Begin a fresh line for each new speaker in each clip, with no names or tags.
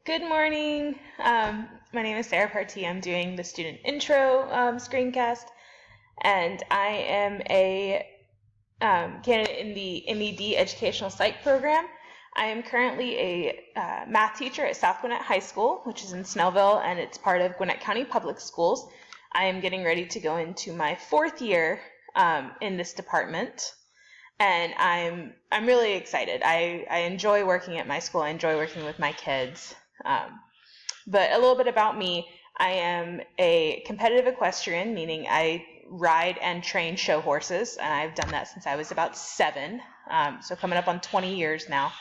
Good morning. My name is Sara Partee. I'm doing the student intro screencast, and I am a candidate in the MED Educational Psych program. I am currently a math teacher at South Gwinnett High School, which is in Snellville, and it's part of Gwinnett County Public Schools. I am getting ready to go into my fourth year in this department. And I'm really excited. I enjoy working at my school. I enjoy working with my kids. But a little bit about me, I am a competitive equestrian, meaning I ride and train show horses, and I've done that since I was about 7, so coming up on 20 years now.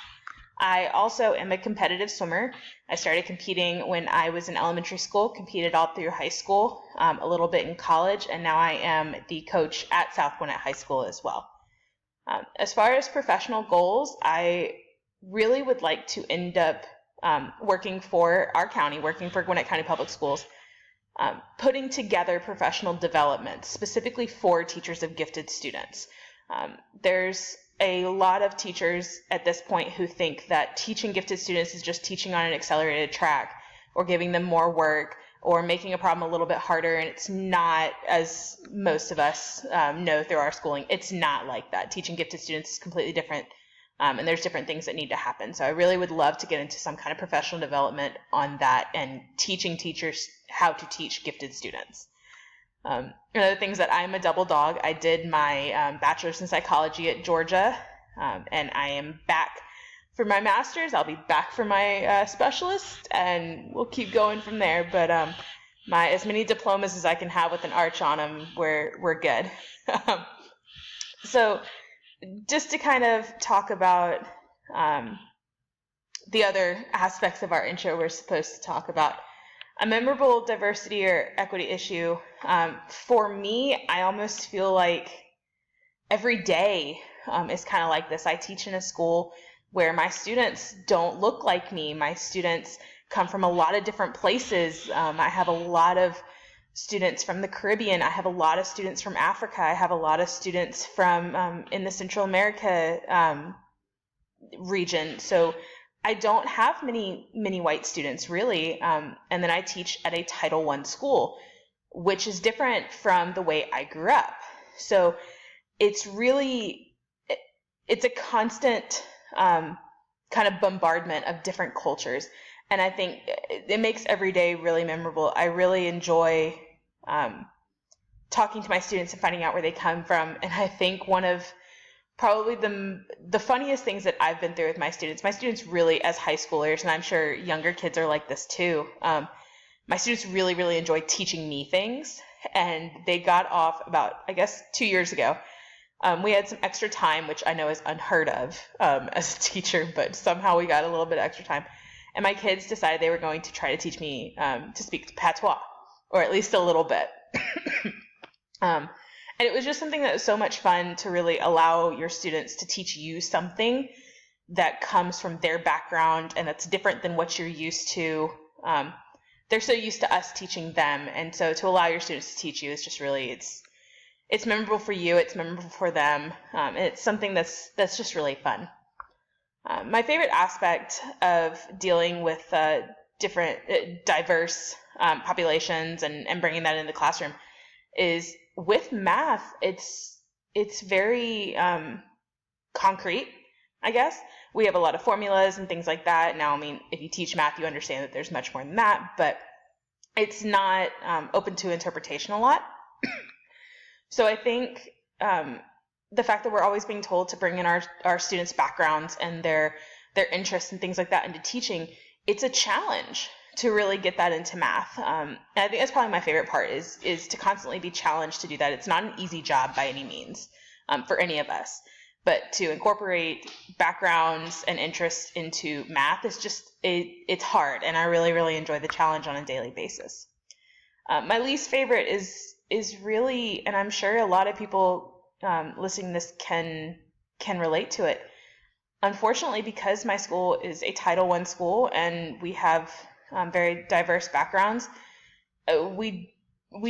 I also am a competitive swimmer. I started competing when I was in elementary school, competed all through high school, a little bit in college, and now I am the coach at South Gwinnett High School as well. As far as professional goals, I really would like to end up working for our county, working for Gwinnett County Public Schools, putting together professional development specifically for teachers of gifted students. There's a lot of teachers at this point who think that teaching gifted students is just teaching on an accelerated track or giving them more work or making a problem a little bit harder, and it's not, as most of us know through our schooling, it's not like that. Teaching gifted students is completely different, and there's different things that need to happen. So I really would love to get into some kind of professional development on that and teaching teachers how to teach gifted students. One of the things that I'm a double dog. I did my bachelor's in psychology at Georgia, and I am back for my master's. I'll be back for my specialist, and we'll keep going from there. But as many diplomas as I can have with an arch on them, we're good. So just to kind of talk about the other aspects of our intro we're supposed to talk about. A memorable diversity or equity issue. For me, I almost feel like every day is kind of like this. I teach in a school where my students don't look like me. My students come from a lot of different places. I have a lot of students from the Caribbean. I have a lot of students from Africa. I have a lot of students from in the Central America region. So I don't have many white students really. And then I teach at a Title I school, which is different from the way I grew up. So it's a constant kind of bombardment of different cultures. And I think it makes every day really memorable. I really enjoy talking to my students and finding out where they come from. And I think one of probably the funniest things that I've been through with my students really, as high schoolers, and I'm sure younger kids are like this too, my students really, really enjoy teaching me things. And they got off about, I guess, 2 years ago. We had some extra time, which I know is unheard of as a teacher, but somehow we got a little bit of extra time. And my kids decided they were going to try to teach me to speak patois, or at least a little bit. And it was just something that was so much fun to really allow your students to teach you something that comes from their background and that's different than what you're used to. They're so used to us teaching them, and so to allow your students to teach you is just really, it's memorable for you, it's memorable for them, and it's something that's just really fun. My favorite aspect of dealing with different diverse populations and bringing that into the classroom is with math. It's very concrete, I guess. We have a lot of formulas and things like that. Now, I mean, if you teach math, you understand that there's much more than that, but it's not open to interpretation a lot. So I think the fact that we're always being told to bring in our students' backgrounds and their interests and things like that into teaching, it's a challenge to really get that into math. And I think that's probably my favorite part is to constantly be challenged to do that. It's not an easy job by any means for any of us, but to incorporate backgrounds and interests into math is just, it's hard, and I really, really enjoy the challenge on a daily basis. My least favorite is really, and I'm sure a lot of people listening to this can relate to it. Unfortunately, because my school is a Title I school and we have very diverse backgrounds, we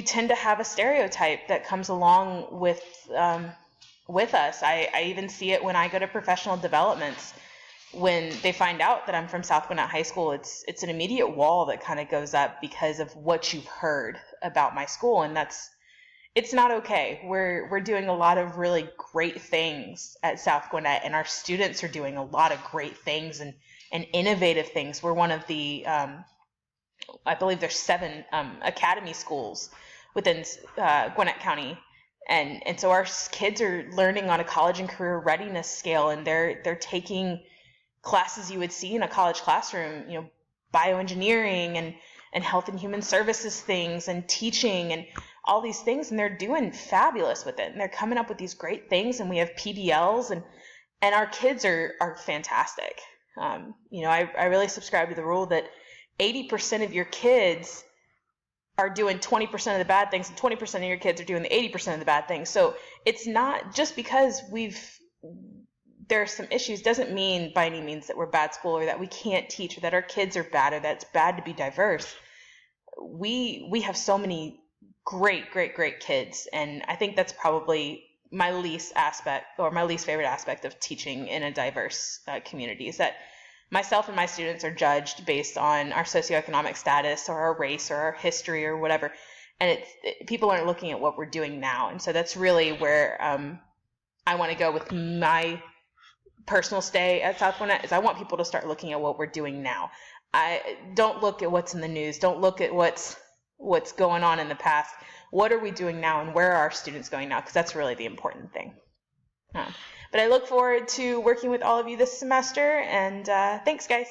tend to have a stereotype that comes along with us. I even see it when I go to professional developments. when they find out that I'm from South Gwinnett High School, it's an immediate wall that kind of goes up because of what you've heard about my school, and it's not okay. We're doing a lot of really great things at South Gwinnett, and our students are doing a lot of great things and innovative things. We're one of the I believe there's 7 academy schools within Gwinnett County, and so our kids are learning on a college and career readiness scale, and they're taking classes you would see in a college classroom, bioengineering and health and human services things and teaching and all these things, and they're doing fabulous with it, and they're coming up with these great things, and we have PBLs, and our kids are fantastic. I really subscribe to the rule that 80% of your kids are doing 20% of the bad things, and 20% of your kids are doing the 80% of the bad things. So it's not just because there are some issues doesn't mean by any means that we're bad school or that we can't teach or that our kids are bad or that it's bad to be diverse. We have so many great kids, and I think that's probably my least favorite aspect of teaching in a diverse community is that myself and my students are judged based on our socioeconomic status or our race or our history or whatever, and people aren't looking at what we're doing now. And so that's really where I want to go with my personal stay at South Gwinnett is I want people to start looking at what we're doing now. I don't look at what's in the news. Don't look at what's going on in the past. What are we doing now, and where are our students going now? Because that's really the important thing. But I look forward to working with all of you this semester, and thanks, guys.